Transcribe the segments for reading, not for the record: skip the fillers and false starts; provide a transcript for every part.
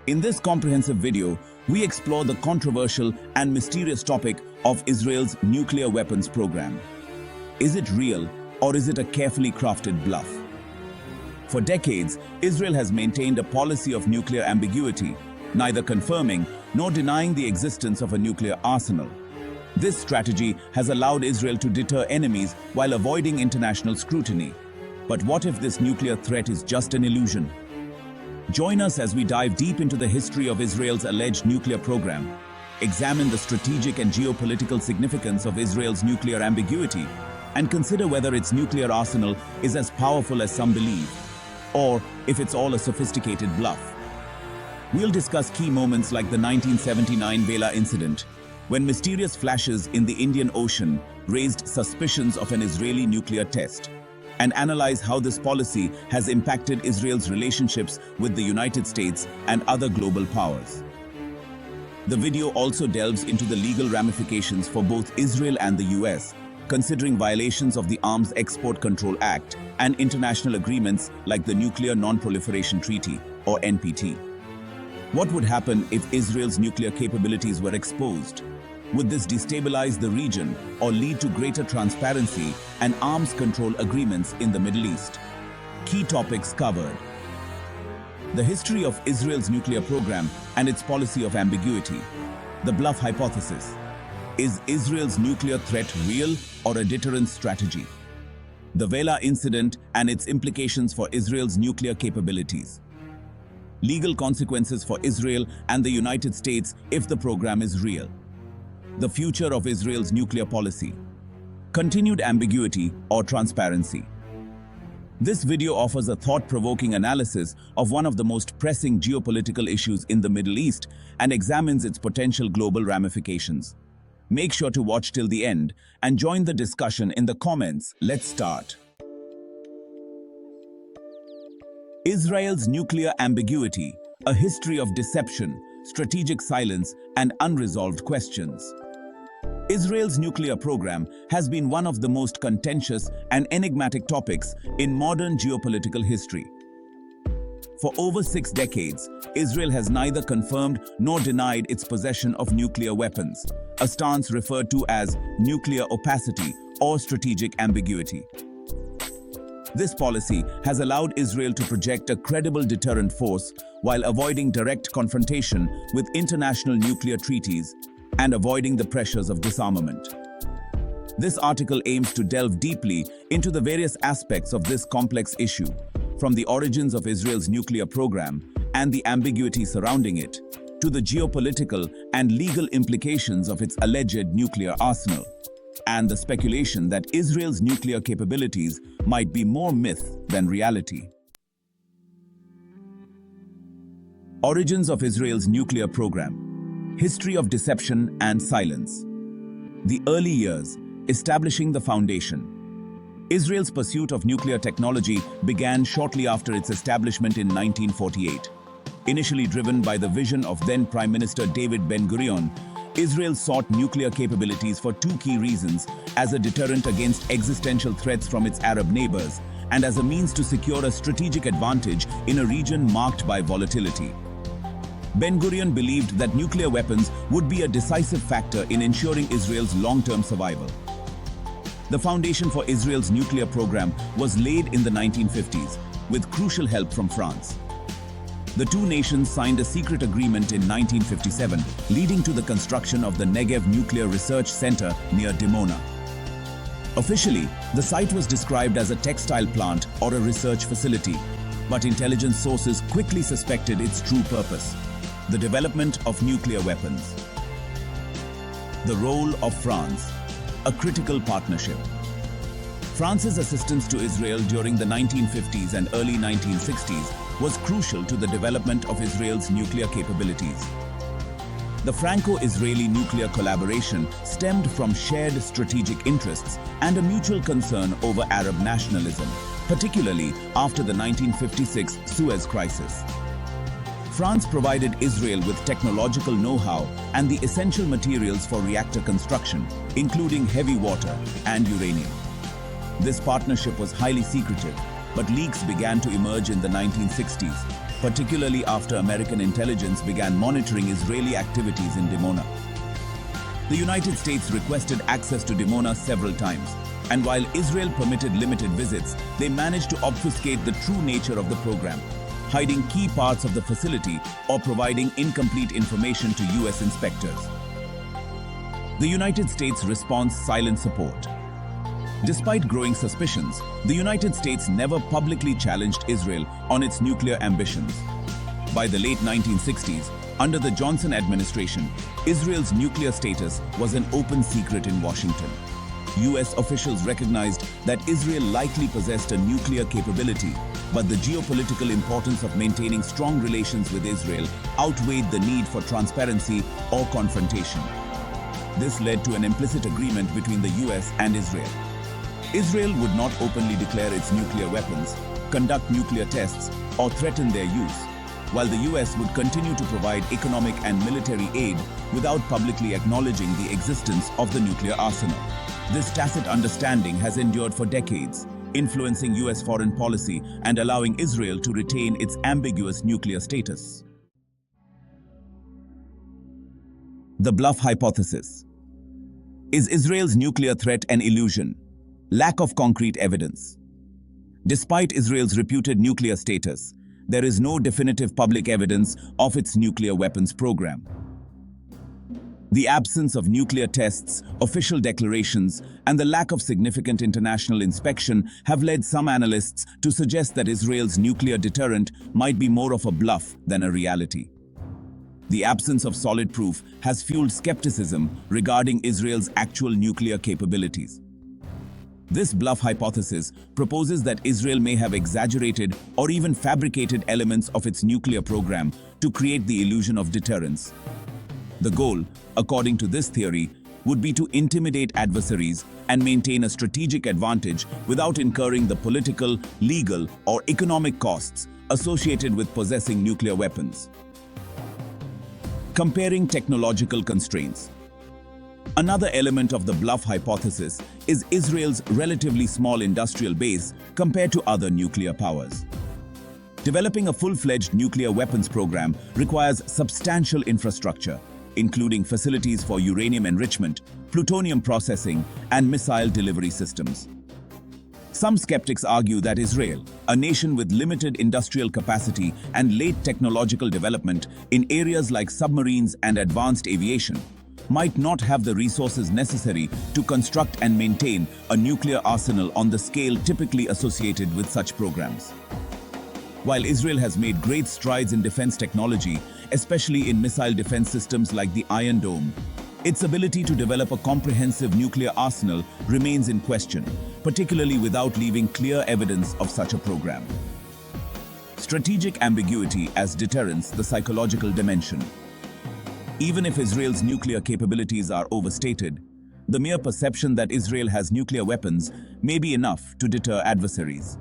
In this comprehensive video, we explore the controversial and mysterious topic of Israel's nuclear weapons program. Is it real, or is it a carefully crafted bluff? For decades, Israel has maintained a policy of nuclear ambiguity, neither confirming nor denying the existence of a nuclear arsenal. This strategy has allowed Israel to deter enemies while avoiding international scrutiny. But what if this nuclear threat is just an illusion? Join us as we dive deep into the history of Israel's alleged nuclear program, examine the strategic and geopolitical significance of Israel's nuclear ambiguity, and consider whether its nuclear arsenal is as powerful as some believe, or if it's all a sophisticated bluff. We'll discuss key moments like the 1979 Vela Incident, when mysterious flashes in the Indian Ocean raised suspicions of an Israeli nuclear test, and analyze how this policy has impacted Israel's relationships with the United States and other global powers. The video also delves into the legal ramifications for both Israel and the US, considering violations of the Arms Export Control Act and international agreements like the Nuclear Non-Proliferation Treaty, or NPT. What would happen if Israel's nuclear capabilities were exposed? Would this destabilize the region or lead to greater transparency and arms control agreements in the Middle East? Key topics covered: the history of Israel's nuclear program and its policy of ambiguity, the bluff hypothesis. Is Israel's nuclear threat real or a deterrence strategy? The Vela Incident and its implications for Israel's nuclear capabilities. Legal consequences for Israel and the United States if the program is real. The future of Israel's nuclear policy. Continued ambiguity or transparency. This video offers a thought-provoking analysis of one of the most pressing geopolitical issues in the Middle East and examines its potential global ramifications. Make sure to watch till the end and join the discussion in the comments. Let's start. Israel's nuclear ambiguity, a history of deception, strategic silence, and unresolved questions. Israel's nuclear program has been one of the most contentious and enigmatic topics in modern geopolitical history. For over 6 decades, Israel has neither confirmed nor denied its possession of nuclear weapons, a stance referred to as nuclear opacity or strategic ambiguity. This policy has allowed Israel to project a credible deterrent force while avoiding direct confrontation with international nuclear treaties and avoiding the pressures of disarmament. This article aims to delve deeply into the various aspects of this complex issue, from the origins of Israel's nuclear program and the ambiguity surrounding it, to the geopolitical and legal implications of its alleged nuclear arsenal, and the speculation that Israel's nuclear capabilities might be more myth than reality. Origins of Israel's nuclear program. History of deception and silence. The early years, establishing the foundation. Israel's pursuit of nuclear technology began shortly after its establishment in 1948. Initially driven by the vision of then Prime Minister David Ben-Gurion, Israel sought nuclear capabilities for 2 key reasons: as a deterrent against existential threats from its Arab neighbors, and as a means to secure a strategic advantage in a region marked by volatility. Ben-Gurion believed that nuclear weapons would be a decisive factor in ensuring Israel's long-term survival. The foundation for Israel's nuclear program was laid in the 1950s, with crucial help from France. The two nations signed a secret agreement in 1957, leading to the construction of the Negev Nuclear Research Center near Dimona. Officially, the site was described as a textile plant or a research facility, but intelligence sources quickly suspected its true purpose: the development of nuclear weapons. The role of France, a critical partnership. France's assistance to Israel during the 1950s and early 1960s was crucial to the development of Israel's nuclear capabilities. The Franco-Israeli nuclear collaboration stemmed from shared strategic interests and a mutual concern over Arab nationalism, particularly after the 1956 Suez Crisis. France provided Israel with technological know-how and the essential materials for reactor construction, including heavy water and uranium. This partnership was highly secretive, but leaks began to emerge in the 1960s, particularly after American intelligence began monitoring Israeli activities in Dimona. The United States requested access to Dimona several times, and while Israel permitted limited visits, they managed to obfuscate the true nature of the program, hiding key parts of the facility or providing incomplete information to US inspectors. The United States response: silent support. Despite growing suspicions, the United States never publicly challenged Israel on its nuclear ambitions. By the late 1960s, under the Johnson administration, Israel's nuclear status was an open secret in Washington. US officials recognized that Israel likely possessed a nuclear capability, but the geopolitical importance of maintaining strong relations with Israel outweighed the need for transparency or confrontation. This led to an implicit agreement between the US and Israel. Israel would not openly declare its nuclear weapons, conduct nuclear tests, or threaten their use, while the US would continue to provide economic and military aid without publicly acknowledging the existence of the nuclear arsenal. This tacit understanding has endured for decades, influencing US foreign policy and allowing Israel to retain its ambiguous nuclear status. The Bluff hypothesis. Is Israel's nuclear threat an illusion? Lack of concrete evidence. Despite Israel's reputed nuclear status, there is no definitive public evidence of its nuclear weapons program. The absence of nuclear tests, official declarations, and the lack of significant international inspection have led some analysts to suggest that Israel's nuclear deterrent might be more of a bluff than a reality. The absence of solid proof has fueled skepticism regarding Israel's actual nuclear capabilities. This bluff hypothesis proposes that Israel may have exaggerated or even fabricated elements of its nuclear program to create the illusion of deterrence. The goal, according to this theory, would be to intimidate adversaries and maintain a strategic advantage without incurring the political, legal, or economic costs associated with possessing nuclear weapons. Comparing technological constraints. Another element of the bluff hypothesis is Israel's relatively small industrial base compared to other nuclear powers. Developing a full-fledged nuclear weapons program requires substantial infrastructure, including facilities for uranium enrichment, plutonium processing, and missile delivery systems. Some skeptics argue that Israel, a nation with limited industrial capacity and late technological development in areas like submarines and advanced aviation, might not have the resources necessary to construct and maintain a nuclear arsenal on the scale typically associated with such programs. While Israel has made great strides in defense technology, especially in missile defense systems like the Iron Dome, its ability to develop a comprehensive nuclear arsenal remains in question, particularly without leaving clear evidence of such a program. Strategic ambiguity as deterrence, the psychological dimension. Even if Israel's nuclear capabilities are overstated, the mere perception that Israel has nuclear weapons may be enough to deter adversaries.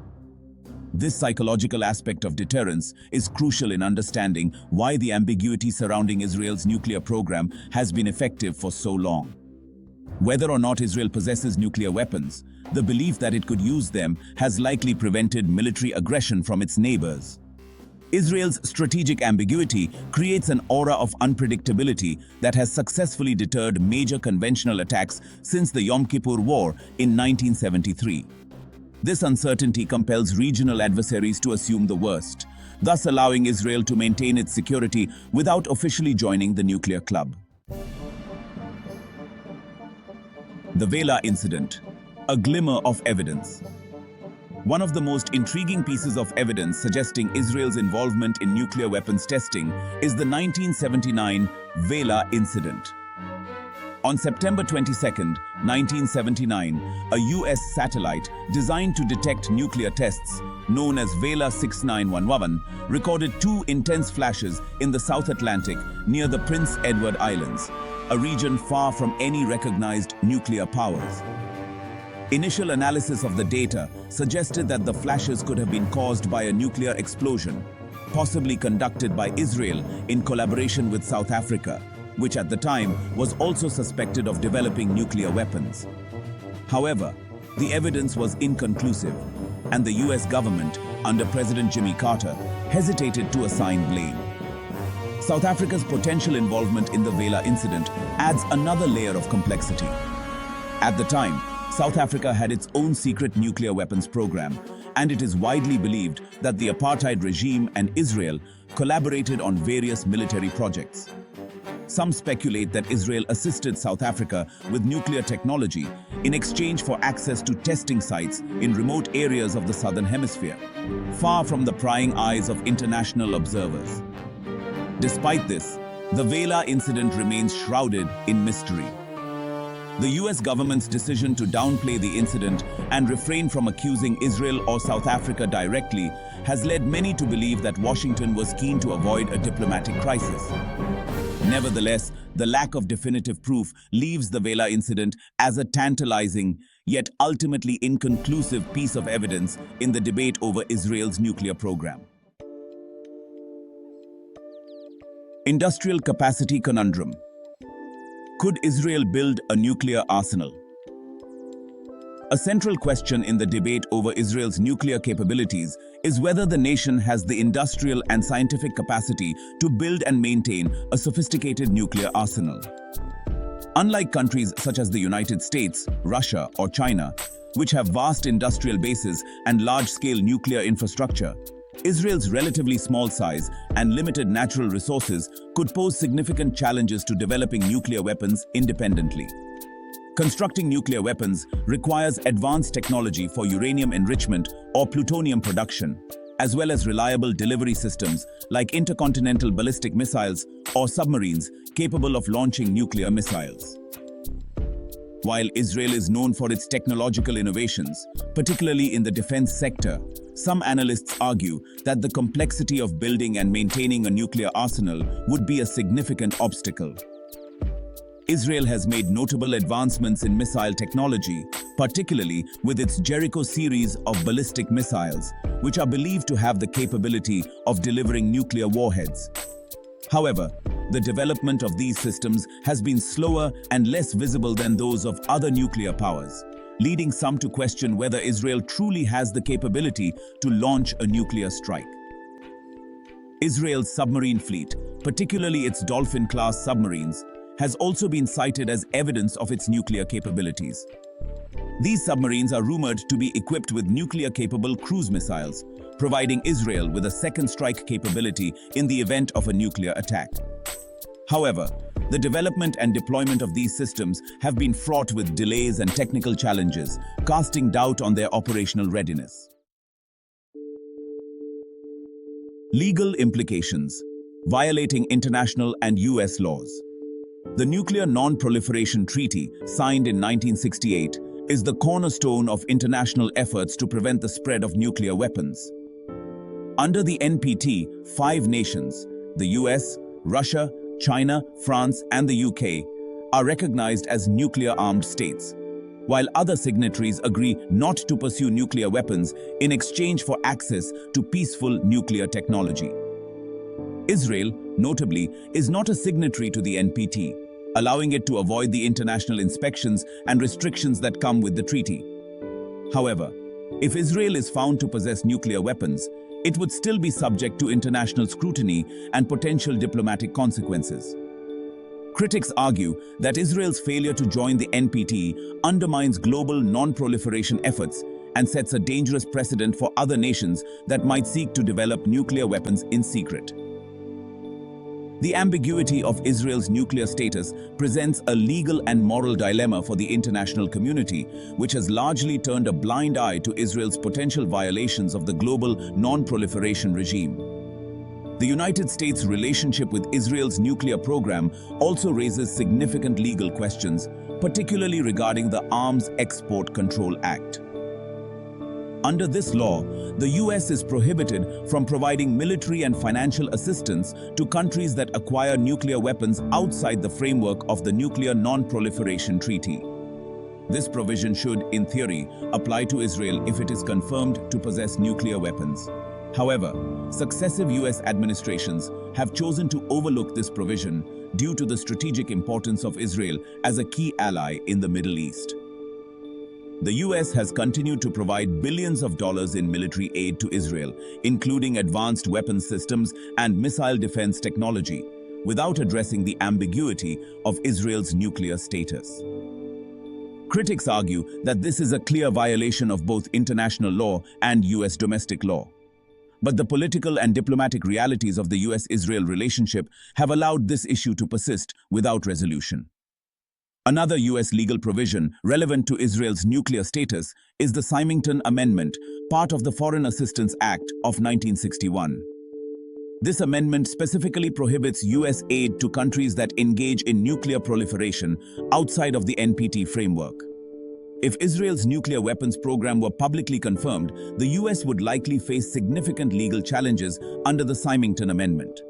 This psychological aspect of deterrence is crucial in understanding why the ambiguity surrounding Israel's nuclear program has been effective for so long. Whether or not Israel possesses nuclear weapons, the belief that it could use them has likely prevented military aggression from its neighbors. Israel's strategic ambiguity creates an aura of unpredictability that has successfully deterred major conventional attacks since the Yom Kippur War in 1973. This uncertainty compels regional adversaries to assume the worst, thus allowing Israel to maintain its security without officially joining the nuclear club. The Vela Incident, a glimmer of evidence. One of the most intriguing pieces of evidence suggesting Israel's involvement in nuclear weapons testing is the 1979 Vela Incident. On September 22, 1979, a US satellite designed to detect nuclear tests, known as Vela 6911, recorded two intense flashes in the South Atlantic near the Prince Edward Islands, a region far from any recognized nuclear powers. Initial analysis of the data suggested that the flashes could have been caused by a nuclear explosion, possibly conducted by Israel in collaboration with South Africa, which at the time was also suspected of developing nuclear weapons. However, the evidence was inconclusive, and the US government under President Jimmy Carter, hesitated to assign blame. South Africa's potential involvement in the Vela Incident adds another layer of complexity. At the time, South Africa had its own secret nuclear weapons program, and it is widely believed that the apartheid regime and Israel collaborated on various military projects. Some speculate that Israel assisted South Africa with nuclear technology in exchange for access to testing sites in remote areas of the Southern Hemisphere, far from the prying eyes of international observers. Despite this, the Vela incident remains shrouded in mystery. The US government's decision to downplay the incident and refrain from accusing Israel or South Africa directly has led many to believe that Washington was keen to avoid a diplomatic crisis. Nevertheless, the lack of definitive proof leaves the Vela incident as a tantalizing, yet ultimately inconclusive piece of evidence in the debate over Israel's nuclear program. Industrial capacity conundrum. Could Israel build a nuclear arsenal? A central question in the debate over Israel's nuclear capabilities is whether the nation has the industrial and scientific capacity to build and maintain a sophisticated nuclear arsenal. Unlike countries such as the United States, Russia, or China, which have vast industrial bases and large-scale nuclear infrastructure, Israel's relatively small size and limited natural resources could pose significant challenges to developing nuclear weapons independently. Constructing nuclear weapons requires advanced technology for uranium enrichment or plutonium production, as well as reliable delivery systems like intercontinental ballistic missiles or submarines capable of launching nuclear missiles. While Israel is known for its technological innovations, particularly in the defense sector, some analysts argue that the complexity of building and maintaining a nuclear arsenal would be a significant obstacle. Israel has made notable advancements in missile technology, particularly with its Jericho series of ballistic missiles, which are believed to have the capability of delivering nuclear warheads. However, the development of these systems has been slower and less visible than those of other nuclear powers, leading some to question whether Israel truly has the capability to launch a nuclear strike. Israel's submarine fleet, particularly its Dolphin-class submarines, has also been cited as evidence of its nuclear capabilities. These submarines are rumored to be equipped with nuclear-capable cruise missiles, providing Israel with a second strike capability in the event of a nuclear attack. However, the development and deployment of these systems have been fraught with delays and technical challenges, casting doubt on their operational readiness. Legal implications: violating international and US laws. The Nuclear Non-Proliferation Treaty, signed in 1968, is the cornerstone of international efforts to prevent the spread of nuclear weapons. Under the NPT, 5 nations, the US, Russia, China, France, and the UK, are recognized as nuclear-armed states, while other signatories agree not to pursue nuclear weapons in exchange for access to peaceful nuclear technology. Israel, notably, is not a signatory to the NPT, allowing it to avoid the international inspections and restrictions that come with the treaty. However, if Israel is found to possess nuclear weapons, it would still be subject to international scrutiny and potential diplomatic consequences. Critics argue that Israel's failure to join the NPT undermines global non-proliferation efforts and sets a dangerous precedent for other nations that might seek to develop nuclear weapons in secret. The ambiguity of Israel's nuclear status presents a legal and moral dilemma for the international community, which has largely turned a blind eye to Israel's potential violations of the global non-proliferation regime. The United States' relationship with Israel's nuclear program also raises significant legal questions, particularly regarding the Arms Export Control Act. Under this law, the US is prohibited from providing military and financial assistance to countries that acquire nuclear weapons outside the framework of the Nuclear Non-Proliferation Treaty. This provision should, in theory, apply to Israel if it is confirmed to possess nuclear weapons. However, successive US administrations have chosen to overlook this provision due to the strategic importance of Israel as a key ally in the Middle East. The US has continued to provide billions of dollars in military aid to Israel, including advanced weapons systems and missile defense technology, without addressing the ambiguity of Israel's nuclear status. Critics argue that this is a clear violation of both international law and US domestic law. But the political and diplomatic realities of the US-Israel relationship have allowed this issue to persist without resolution. Another US legal provision relevant to Israel's nuclear status is the Symington Amendment, part of the Foreign Assistance Act of 1961. This amendment specifically prohibits US aid to countries that engage in nuclear proliferation outside of the NPT framework. If Israel's nuclear weapons program were publicly confirmed, the US would likely face significant legal challenges under the Symington Amendment.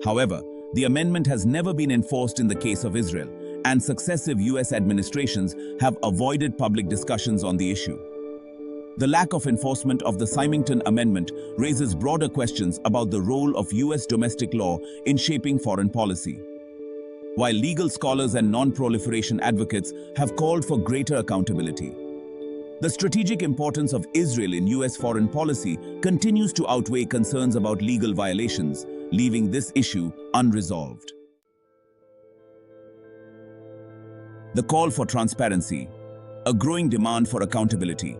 However, the amendment has never been enforced in the case of Israel, and successive US administrations have avoided public discussions on the issue. The lack of enforcement of the Symington Amendment raises broader questions about the role of US domestic law in shaping foreign policy. While legal scholars and non-proliferation advocates have called for greater accountability, the strategic importance of Israel in US foreign policy continues to outweigh concerns about legal violations, leaving this issue unresolved. The call for transparency, a growing demand for accountability.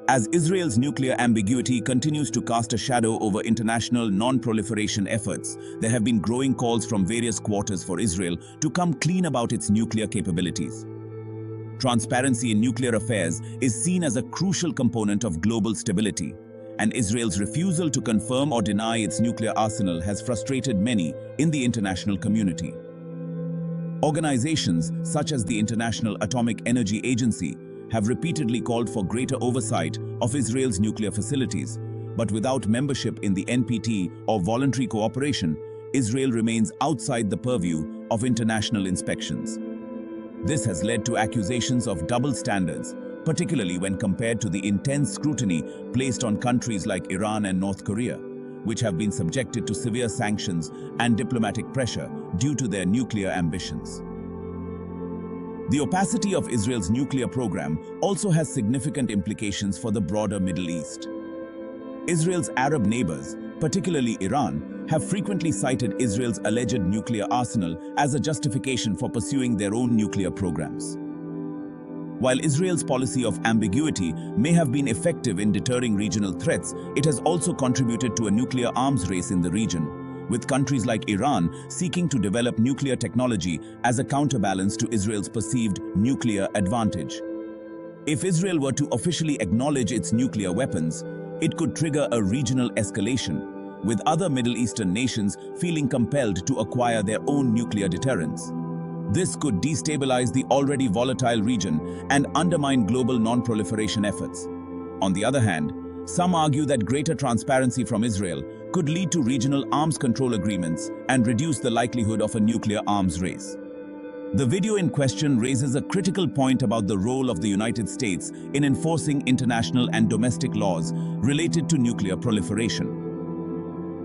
As Israel's nuclear ambiguity continues to cast a shadow over international non-proliferation efforts, there have been growing calls from various quarters for Israel to come clean about its nuclear capabilities. Transparency in nuclear affairs is seen as a crucial component of global stability, and Israel's refusal to confirm or deny its nuclear arsenal has frustrated many in the international community. Organizations such as the International Atomic Energy Agency have repeatedly called for greater oversight of Israel's nuclear facilities, but without membership in the NPT or voluntary cooperation, Israel remains outside the purview of international inspections. This has led to accusations of double standards, particularly when compared to the intense scrutiny placed on countries like Iran and North Korea, which have been subjected to severe sanctions and diplomatic pressure due to their nuclear ambitions. The opacity of Israel's nuclear program also has significant implications for the broader Middle East. Israel's Arab neighbors, particularly Iran, have frequently cited Israel's alleged nuclear arsenal as a justification for pursuing their own nuclear programs. While Israel's policy of ambiguity may have been effective in deterring regional threats, it has also contributed to a nuclear arms race in the region, with countries like Iran seeking to develop nuclear technology as a counterbalance to Israel's perceived nuclear advantage. If Israel were to officially acknowledge its nuclear weapons, it could trigger a regional escalation, with other Middle Eastern nations feeling compelled to acquire their own nuclear deterrence. This could destabilize the already volatile region and undermine global non-proliferation efforts. On the other hand, some argue that greater transparency from Israel could lead to regional arms control agreements and reduce the likelihood of a nuclear arms race. The video in question raises a critical point about the role of the United States in enforcing international and domestic laws related to nuclear proliferation.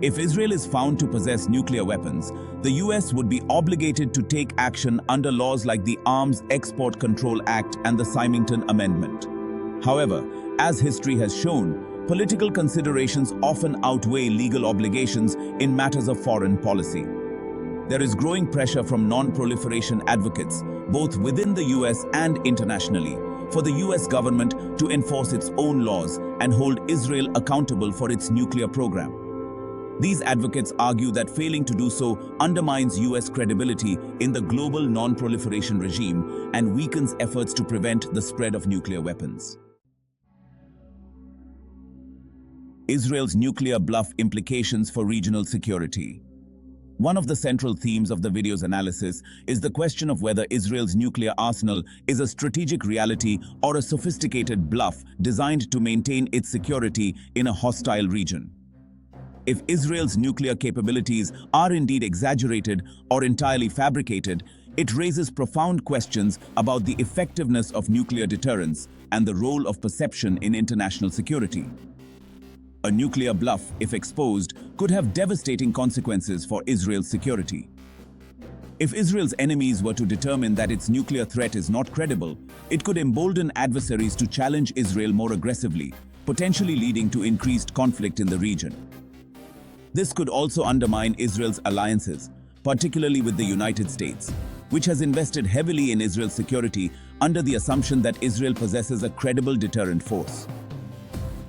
If Israel is found to possess nuclear weapons, the US would be obligated to take action under laws like the Arms Export Control Act and the Symington Amendment. However, as history has shown, political considerations often outweigh legal obligations in matters of foreign policy. There is growing pressure from non-proliferation advocates, both within the US and internationally, for the US government to enforce its own laws and hold Israel accountable for its nuclear program. These advocates argue that failing to do so undermines US credibility in the global non-proliferation regime and weakens efforts to prevent the spread of nuclear weapons. Israel's nuclear bluff implications for regional security. One of the central themes of the video's analysis is the question of whether Israel's nuclear arsenal is a strategic reality or a sophisticated bluff designed to maintain its security in a hostile region. If Israel's nuclear capabilities are indeed exaggerated or entirely fabricated, it raises profound questions about the effectiveness of nuclear deterrence and the role of perception in international security. A nuclear bluff, if exposed, could have devastating consequences for Israel's security. If Israel's enemies were to determine that its nuclear threat is not credible, it could embolden adversaries to challenge Israel more aggressively, potentially leading to increased conflict in the region. This could also undermine Israel's alliances, particularly with the United States, which has invested heavily in Israel's security under the assumption that Israel possesses a credible deterrent force.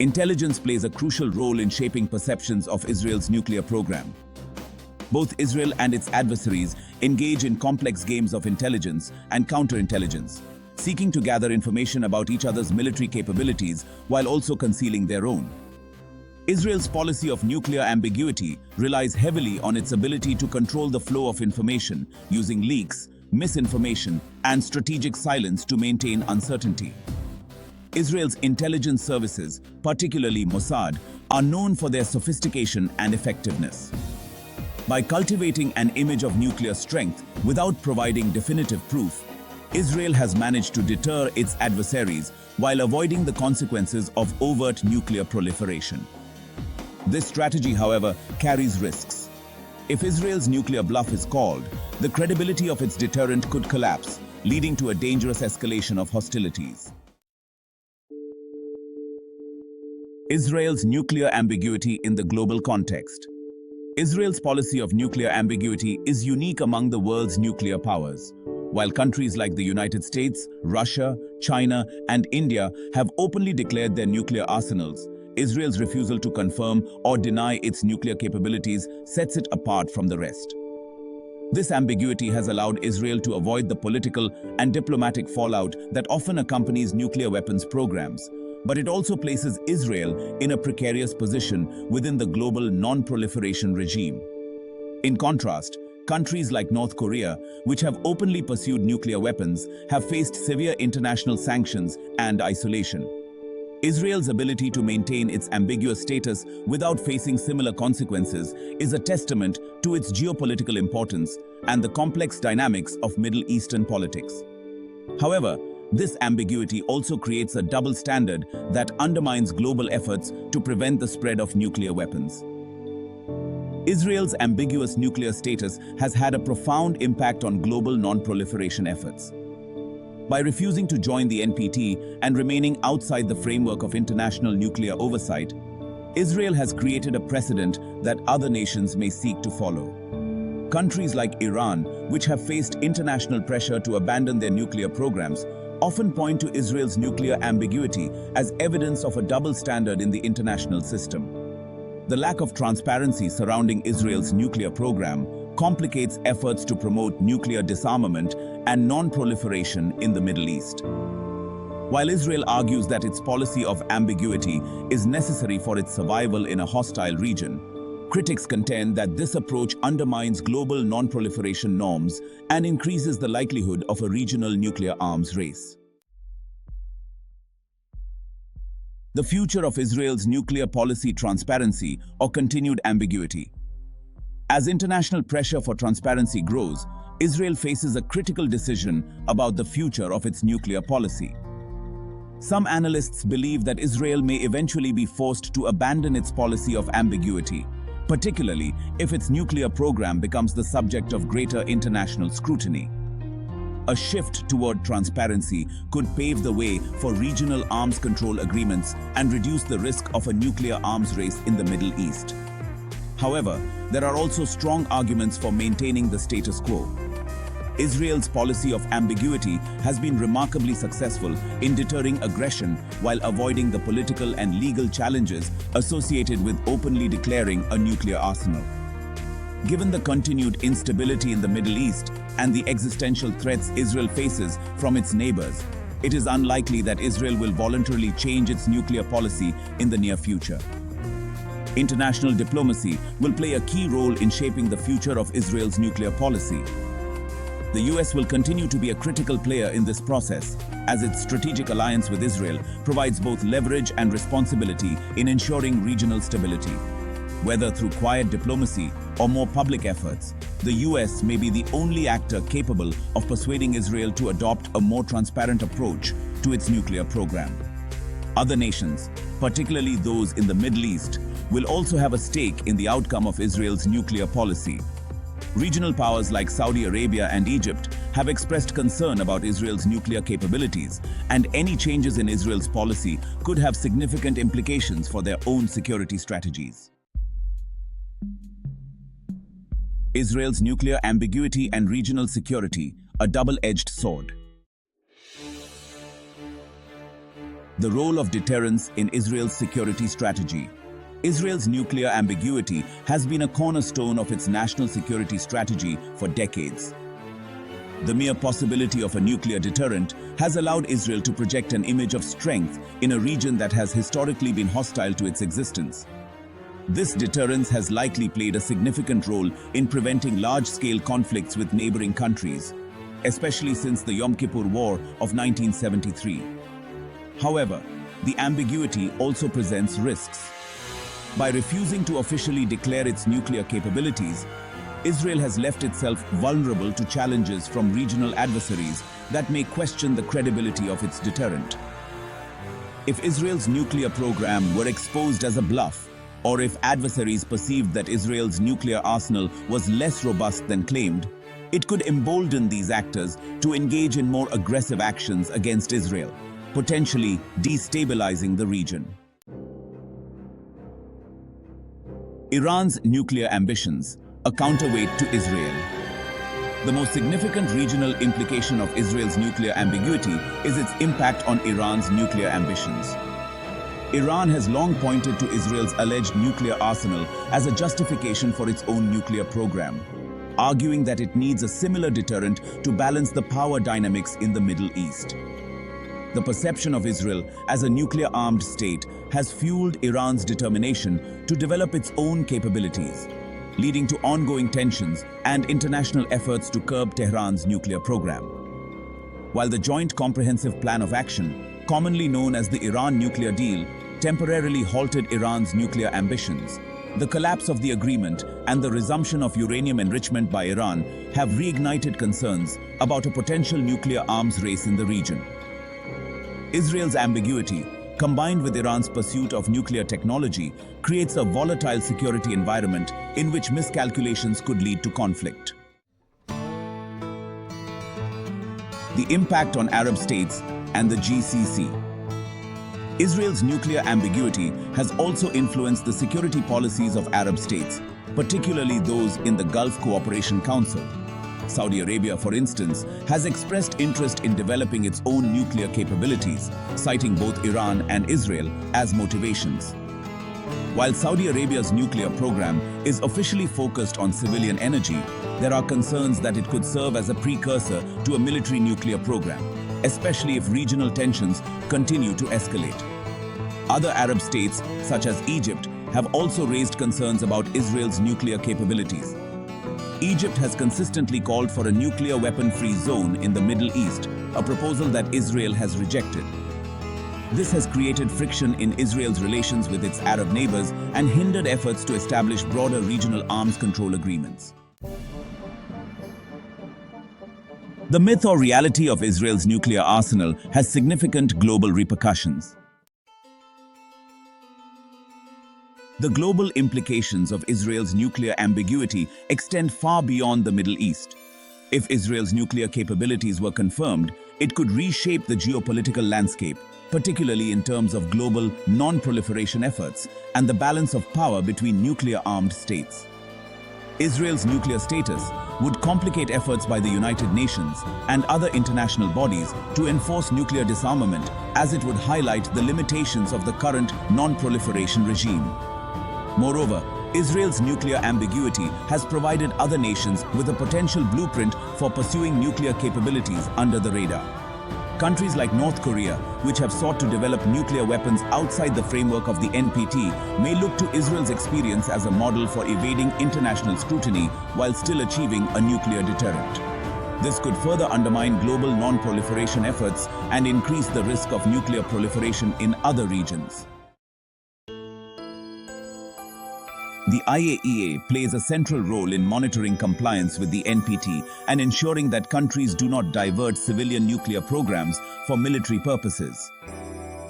Intelligence plays a crucial role in shaping perceptions of Israel's nuclear program. Both Israel and its adversaries engage in complex games of intelligence and counterintelligence, seeking to gather information about each other's military capabilities while also concealing their own. Israel's policy of nuclear ambiguity relies heavily on its ability to control the flow of information using leaks, misinformation, and strategic silence to maintain uncertainty. Israel's intelligence services, particularly Mossad, are known for their sophistication and effectiveness. By cultivating an image of nuclear strength without providing definitive proof, Israel has managed to deter its adversaries while avoiding the consequences of overt nuclear proliferation. This strategy, however, carries risks. If Israel's nuclear bluff is called, the credibility of its deterrent could collapse, leading to a dangerous escalation of hostilities. Israel's nuclear ambiguity in the global context. Israel's policy of nuclear ambiguity is unique among the world's nuclear powers. While countries like the United States, Russia, China, and India have openly declared their nuclear arsenals, Israel's refusal to confirm or deny its nuclear capabilities sets it apart from the rest. This ambiguity has allowed Israel to avoid the political and diplomatic fallout that often accompanies nuclear weapons programs, but it also places Israel in a precarious position within the global non-proliferation regime. In contrast, countries like North Korea, which have openly pursued nuclear weapons, have faced severe international sanctions and isolation. Israel's ability to maintain its ambiguous status without facing similar consequences is a testament to its geopolitical importance and the complex dynamics of Middle Eastern politics. However, this ambiguity also creates a double standard that undermines global efforts to prevent the spread of nuclear weapons. Israel's ambiguous nuclear status has had a profound impact on global non-proliferation efforts. By refusing to join the NPT and remaining outside the framework of international nuclear oversight, Israel has created a precedent that other nations may seek to follow. Countries like Iran, which have faced international pressure to abandon their nuclear programs, often point to Israel's nuclear ambiguity as evidence of a double standard in the international system. The lack of transparency surrounding Israel's nuclear program complicates efforts to promote nuclear disarmament and non-proliferation in the Middle East. While Israel argues that its policy of ambiguity is necessary for its survival in a hostile region, critics contend that this approach undermines global non-proliferation norms and increases the likelihood of a regional nuclear arms race. The future of Israel's nuclear policy: transparency or continued ambiguity. As international pressure for transparency grows, Israel faces a critical decision about the future of its nuclear policy. Some analysts believe that Israel may eventually be forced to abandon its policy of ambiguity, particularly if its nuclear program becomes the subject of greater international scrutiny. A shift toward transparency could pave the way for regional arms control agreements and reduce the risk of a nuclear arms race in the Middle East. However, there are also strong arguments for maintaining the status quo. Israel's policy of ambiguity has been remarkably successful in deterring aggression while avoiding the political and legal challenges associated with openly declaring a nuclear arsenal. Given the continued instability in the Middle East and the existential threats Israel faces from its neighbors, it is unlikely that Israel will voluntarily change its nuclear policy in the near future. International diplomacy will play a key role in shaping the future of Israel's nuclear policy. The US will continue to be a critical player in this process, as its strategic alliance with Israel provides both leverage and responsibility in ensuring regional stability. Whether through quiet diplomacy or more public efforts, the US may be the only actor capable of persuading Israel to adopt a more transparent approach to its nuclear program. Other nations, particularly those in the Middle East, will also have a stake in the outcome of Israel's nuclear policy. Regional powers like Saudi Arabia and Egypt have expressed concern about Israel's nuclear capabilities, and any changes in Israel's policy could have significant implications for their own security strategies. Israel's nuclear ambiguity and regional security, a double-edged sword. The role of deterrence in Israel's security strategy. Israel's nuclear ambiguity has been a cornerstone of its national security strategy for decades. The mere possibility of a nuclear deterrent has allowed Israel to project an image of strength in a region that has historically been hostile to its existence. This deterrence has likely played a significant role in preventing large-scale conflicts with neighboring countries, especially since the Yom Kippur War of 1973. However, the ambiguity also presents risks. By refusing to officially declare its nuclear capabilities, Israel has left itself vulnerable to challenges from regional adversaries that may question the credibility of its deterrent. If Israel's nuclear program were exposed as a bluff, or if adversaries perceived that Israel's nuclear arsenal was less robust than claimed, it could embolden these actors to engage in more aggressive actions against Israel, potentially destabilizing the region. Iran's nuclear ambitions, a counterweight to Israel. The most significant regional implication of Israel's nuclear ambiguity is its impact on Iran's nuclear ambitions. Iran has long pointed to Israel's alleged nuclear arsenal as a justification for its own nuclear program, arguing that it needs a similar deterrent to balance the power dynamics in the Middle East. The perception of Israel as a nuclear-armed state has fueled Iran's determination to develop its own capabilities, leading to ongoing tensions and international efforts to curb Tehran's nuclear program. While the Joint Comprehensive Plan of Action, commonly known as the Iran nuclear deal, temporarily halted Iran's nuclear ambitions, the collapse of the agreement and the resumption of uranium enrichment by Iran have reignited concerns about a potential nuclear arms race in the region. Israel's ambiguity, combined with Iran's pursuit of nuclear technology, creates a volatile security environment in which miscalculations could lead to conflict. The impact on Arab states and the GCC. Israel's nuclear ambiguity has also influenced the security policies of Arab states, particularly those in the Gulf Cooperation Council. Saudi Arabia, for instance, has expressed interest in developing its own nuclear capabilities, citing both Iran and Israel as motivations. While Saudi Arabia's nuclear program is officially focused on civilian energy, there are concerns that it could serve as a precursor to a military nuclear program, especially if regional tensions continue to escalate. Other Arab states, such as Egypt, have also raised concerns about Israel's nuclear capabilities. Egypt has consistently called for a nuclear weapon-free zone in the Middle East, a proposal that Israel has rejected. This has created friction in Israel's relations with its Arab neighbors and hindered efforts to establish broader regional arms control agreements. The myth or reality of Israel's nuclear arsenal has significant global repercussions. The global implications of Israel's nuclear ambiguity extend far beyond the Middle East. If Israel's nuclear capabilities were confirmed, it could reshape the geopolitical landscape, particularly in terms of global non-proliferation efforts and the balance of power between nuclear-armed states. Israel's nuclear status would complicate efforts by the United Nations and other international bodies to enforce nuclear disarmament, as it would highlight the limitations of the current non-proliferation regime. Moreover, Israel's nuclear ambiguity has provided other nations with a potential blueprint for pursuing nuclear capabilities under the radar. Countries like North Korea, which have sought to develop nuclear weapons outside the framework of the NPT, may look to Israel's experience as a model for evading international scrutiny while still achieving a nuclear deterrent. This could further undermine global non-proliferation efforts and increase the risk of nuclear proliferation in other regions. The IAEA plays a central role in monitoring compliance with the NPT and ensuring that countries do not divert civilian nuclear programs for military purposes.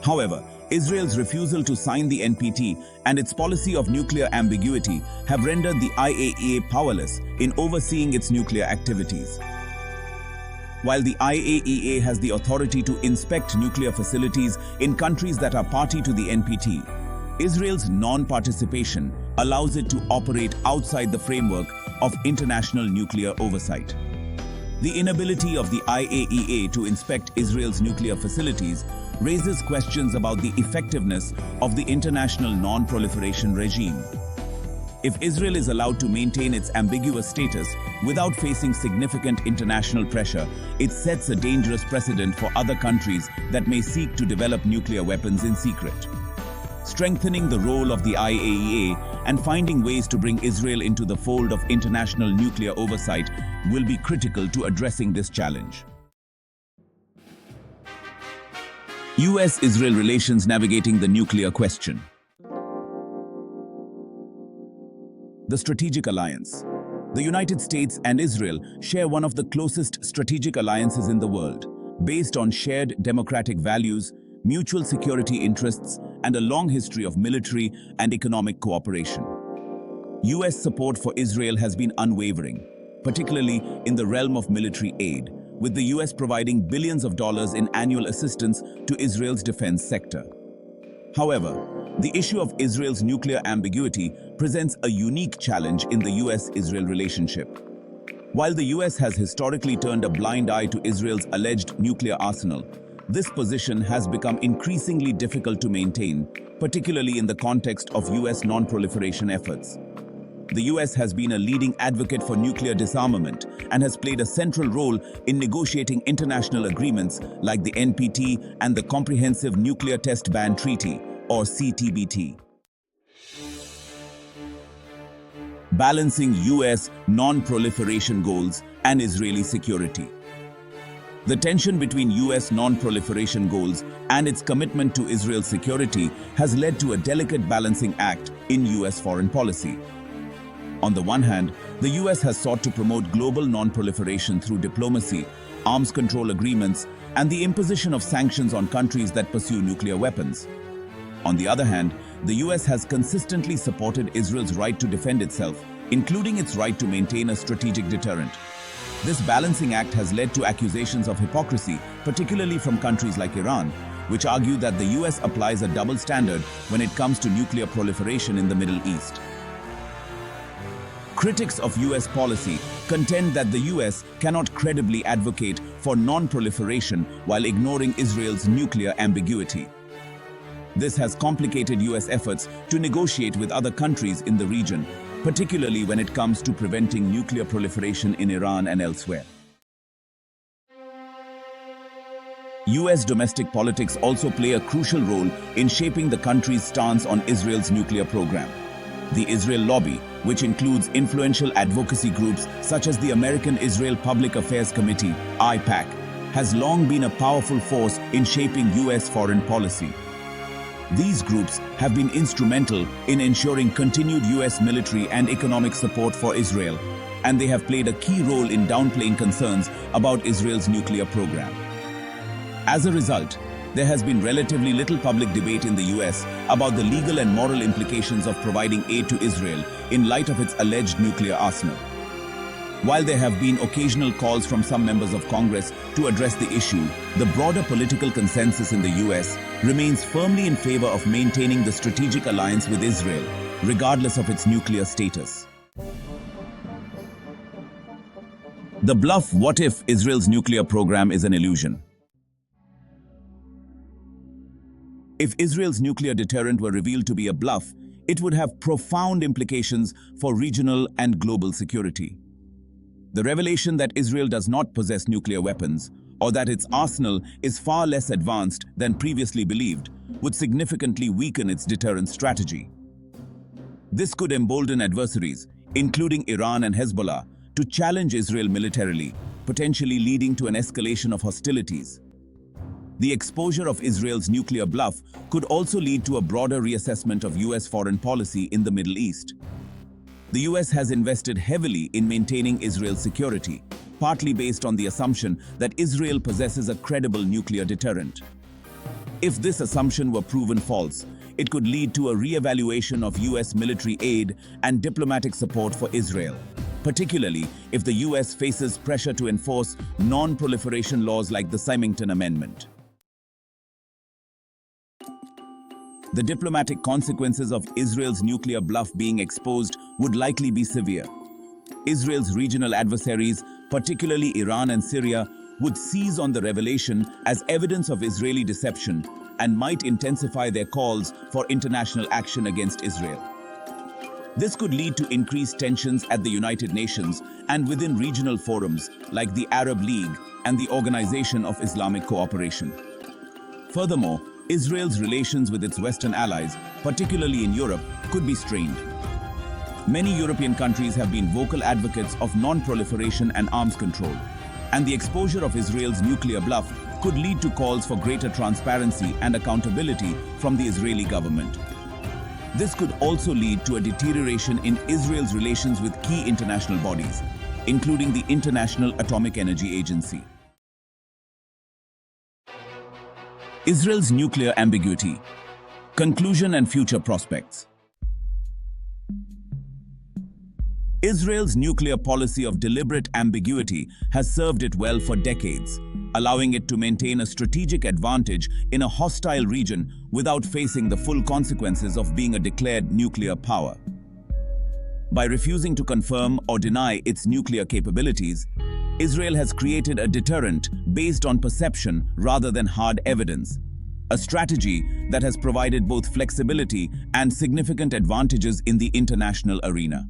However, Israel's refusal to sign the NPT and its policy of nuclear ambiguity have rendered the IAEA powerless in overseeing its nuclear activities. While the IAEA has the authority to inspect nuclear facilities in countries that are party to the NPT, Israel's non-participation allows it to operate outside the framework of international nuclear oversight. The inability of the IAEA to inspect Israel's nuclear facilities raises questions about the effectiveness of the international non-proliferation regime. If Israel is allowed to maintain its ambiguous status without facing significant international pressure, it sets a dangerous precedent for other countries that may seek to develop nuclear weapons in secret. Strengthening the role of the IAEA and finding ways to bring Israel into the fold of international nuclear oversight will be critical to addressing this challenge. US-Israel relations navigating the nuclear question. The strategic alliance. The United States and Israel share one of the closest strategic alliances in the world, based on shared democratic values, mutual security interests, and a long history of military and economic cooperation. US support for Israel has been unwavering, particularly in the realm of military aid, with the US providing billions of dollars in annual assistance to Israel's defense sector. However, the issue of Israel's nuclear ambiguity presents a unique challenge in the US-Israel relationship. While the US has historically turned a blind eye to Israel's alleged nuclear arsenal, this position has become increasingly difficult to maintain, particularly in the context of US non-proliferation efforts. The US has been a leading advocate for nuclear disarmament and has played a central role in negotiating international agreements like the NPT and the Comprehensive Nuclear Test Ban Treaty, or CTBT. Balancing US non-proliferation goals and Israeli security. The tension between US non-proliferation goals and its commitment to Israel's security has led to a delicate balancing act in US foreign policy. On the one hand, the US has sought to promote global non-proliferation through diplomacy, arms control agreements, and the imposition of sanctions on countries that pursue nuclear weapons. On the other hand, the US has consistently supported Israel's right to defend itself, including its right to maintain a strategic deterrent. This balancing act has led to accusations of hypocrisy, particularly from countries like Iran, which argue that the US applies a double standard when it comes to nuclear proliferation in the Middle East. Critics of US policy contend that the US cannot credibly advocate for non-proliferation while ignoring Israel's nuclear ambiguity. This has complicated US efforts to negotiate with other countries in the region, particularly when it comes to preventing nuclear proliferation in Iran and elsewhere. US domestic politics also play a crucial role in shaping the country's stance on Israel's nuclear program. The Israel lobby, which includes influential advocacy groups such as the American Israel Public Affairs Committee, (AIPAC), has long been a powerful force in shaping US foreign policy. These groups have been instrumental in ensuring continued US military and economic support for Israel, and they have played a key role in downplaying concerns about Israel's nuclear program. As a result, there has been relatively little public debate in the US about the legal and moral implications of providing aid to Israel in light of its alleged nuclear arsenal. While there have been occasional calls from some members of Congress to address the issue, the broader political consensus in the US remains firmly in favor of maintaining the strategic alliance with Israel, regardless of its nuclear status. The bluff "what if Israel's nuclear program is an illusion?" If Israel's nuclear deterrent were revealed to be a bluff, it would have profound implications for regional and global security. The revelation that Israel does not possess nuclear weapons, or that its arsenal is far less advanced than previously believed, would significantly weaken its deterrence strategy. This could embolden adversaries, including Iran and Hezbollah, to challenge Israel militarily, potentially leading to an escalation of hostilities. The exposure of Israel's nuclear bluff could also lead to a broader reassessment of US foreign policy in the Middle East. The US has invested heavily in maintaining Israel's security, partly based on the assumption that Israel possesses a credible nuclear deterrent. If this assumption were proven false, it could lead to a re-evaluation of US military aid and diplomatic support for Israel, particularly if the US faces pressure to enforce non-proliferation laws like the Symington Amendment. The diplomatic consequences of Israel's nuclear bluff being exposed would likely be severe. Israel's regional adversaries, particularly Iran and Syria, would seize on the revelation as evidence of Israeli deception and might intensify their calls for international action against Israel. This could lead to increased tensions at the United Nations and within regional forums like the Arab League and the Organization of Islamic Cooperation. Furthermore, Israel's relations with its Western allies, particularly in Europe, could be strained. Many European countries have been vocal advocates of non-proliferation and arms control, and the exposure of Israel's nuclear bluff could lead to calls for greater transparency and accountability from the Israeli government. This could also lead to a deterioration in Israel's relations with key international bodies, including the International Atomic Energy Agency. Israel's nuclear ambiguity. Conclusion and future prospects. Israel's nuclear policy of deliberate ambiguity has served it well for decades, allowing it to maintain a strategic advantage in a hostile region without facing the full consequences of being a declared nuclear power. By refusing to confirm or deny its nuclear capabilities, Israel has created a deterrent based on perception rather than hard evidence, a strategy that has provided both flexibility and significant advantages in the international arena.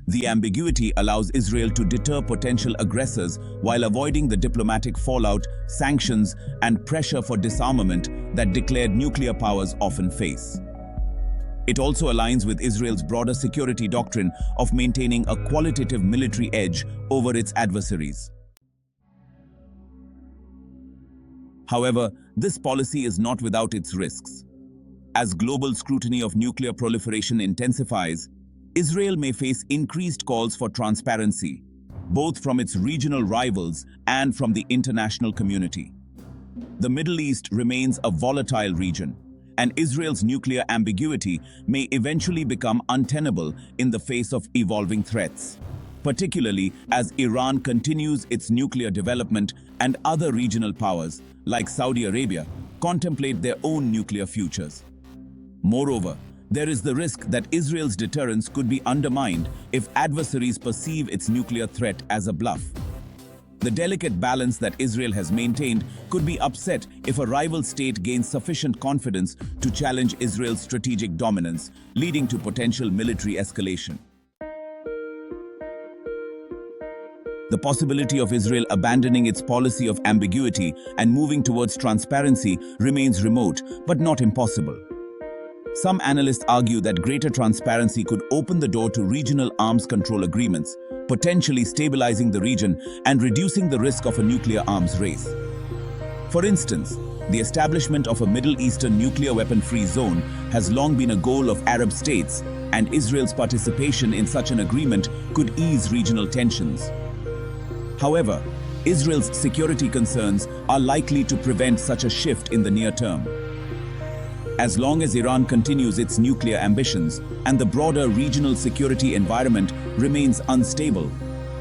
The ambiguity allows Israel to deter potential aggressors while avoiding the diplomatic fallout, sanctions, and pressure for disarmament that declared nuclear powers often face. It also aligns with Israel's broader security doctrine of maintaining a qualitative military edge over its adversaries. However, this policy is not without its risks. As global scrutiny of nuclear proliferation intensifies, Israel may face increased calls for transparency, both from its regional rivals and from the international community. The Middle East remains a volatile region, and Israel's nuclear ambiguity may eventually become untenable in the face of evolving threats, particularly as Iran continues its nuclear development and other regional powers, like Saudi Arabia, contemplate their own nuclear futures. Moreover, there is the risk that Israel's deterrence could be undermined if adversaries perceive its nuclear threat as a bluff. The delicate balance that Israel has maintained could be upset if a rival state gains sufficient confidence to challenge Israel's strategic dominance, leading to potential military escalation. The possibility of Israel abandoning its policy of ambiguity and moving towards transparency remains remote, but not impossible. Some analysts argue that greater transparency could open the door to regional arms control agreements, potentially stabilizing the region and reducing the risk of a nuclear arms race. For instance, the establishment of a Middle Eastern nuclear weapon-free zone has long been a goal of Arab states, and Israel's participation in such an agreement could ease regional tensions. However, Israel's security concerns are likely to prevent such a shift in the near term. As long as Iran continues its nuclear ambitions and the broader regional security environment remains unstable,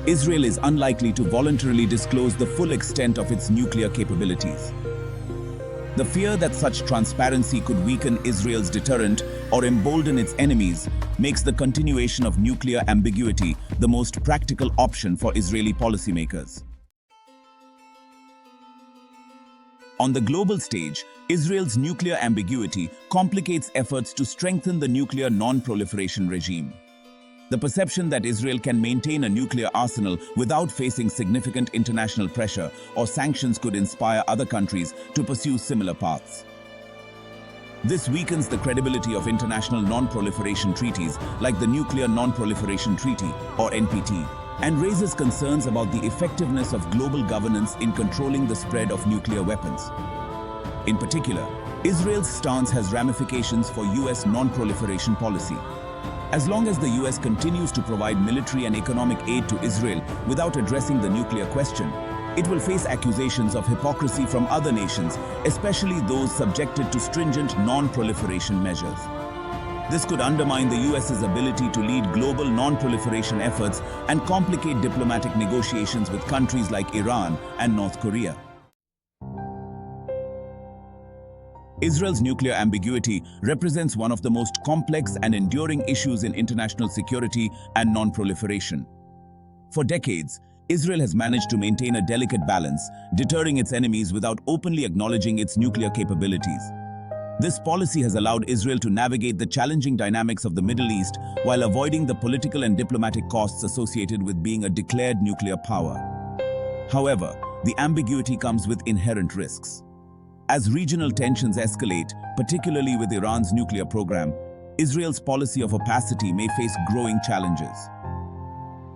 Israel is unlikely to voluntarily disclose the full extent of its nuclear capabilities. The fear that such transparency could weaken Israel's deterrent or embolden its enemies makes the continuation of nuclear ambiguity the most practical option for Israeli policymakers. On the global stage, Israel's nuclear ambiguity complicates efforts to strengthen the nuclear non-proliferation regime. The perception that Israel can maintain a nuclear arsenal without facing significant international pressure or sanctions could inspire other countries to pursue similar paths. This weakens the credibility of international non-proliferation treaties like the Nuclear Non-Proliferation Treaty, or NPT, and raises concerns about the effectiveness of global governance in controlling the spread of nuclear weapons. In particular, Israel's stance has ramifications for US non-proliferation policy. As long as the US continues to provide military and economic aid to Israel without addressing the nuclear question, It will face accusations of hypocrisy from other nations, especially those subjected to stringent non-proliferation measures. This could undermine the US's ability to lead global non-proliferation efforts and complicate diplomatic negotiations with countries like Iran and North Korea. Israel's nuclear ambiguity represents one of the most complex and enduring issues in international security and non-proliferation. For decades, Israel has managed to maintain a delicate balance, deterring its enemies without openly acknowledging its nuclear capabilities. This policy has allowed Israel to navigate the challenging dynamics of the Middle East while avoiding the political and diplomatic costs associated with being a declared nuclear power. However, the ambiguity comes with inherent risks. As regional tensions escalate, particularly with Iran's nuclear program, Israel's policy of opacity may face growing challenges.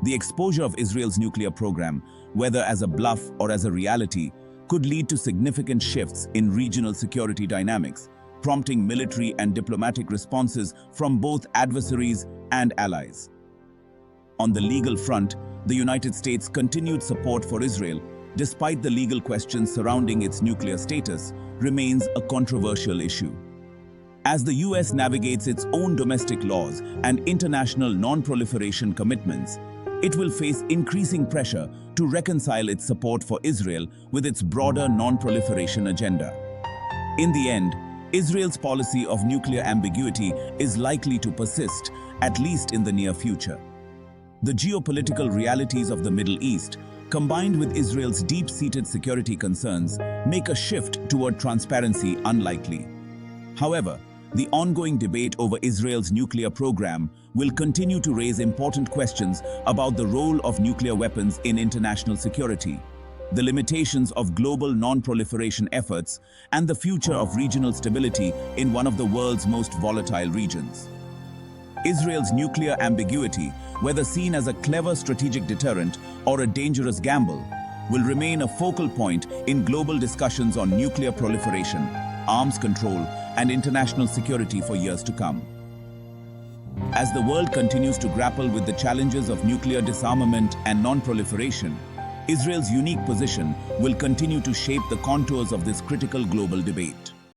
The exposure of Israel's nuclear program, whether as a bluff or as a reality, could lead to significant shifts in regional security dynamics, prompting military and diplomatic responses from both adversaries and allies. On the legal front, the United States' continued support for Israel, despite the legal questions surrounding its nuclear status, remains a controversial issue. As the US navigates its own domestic laws and international non-proliferation commitments, it will face increasing pressure to reconcile its support for Israel with its broader non-proliferation agenda. In the end, Israel's policy of nuclear ambiguity is likely to persist, at least in the near future. The geopolitical realities of the Middle East, combined with Israel's deep-seated security concerns, make a shift toward transparency unlikely. However, the ongoing debate over Israel's nuclear program will continue to raise important questions about the role of nuclear weapons in international security, the limitations of global non-proliferation efforts, and the future of regional stability in one of the world's most volatile regions. Israel's nuclear ambiguity, whether seen as a clever strategic deterrent or a dangerous gamble, will remain a focal point in global discussions on nuclear proliferation, arms control, and international security for years to come. As the world continues to grapple with the challenges of nuclear disarmament and non-proliferation, Israel's unique position will continue to shape the contours of this critical global debate.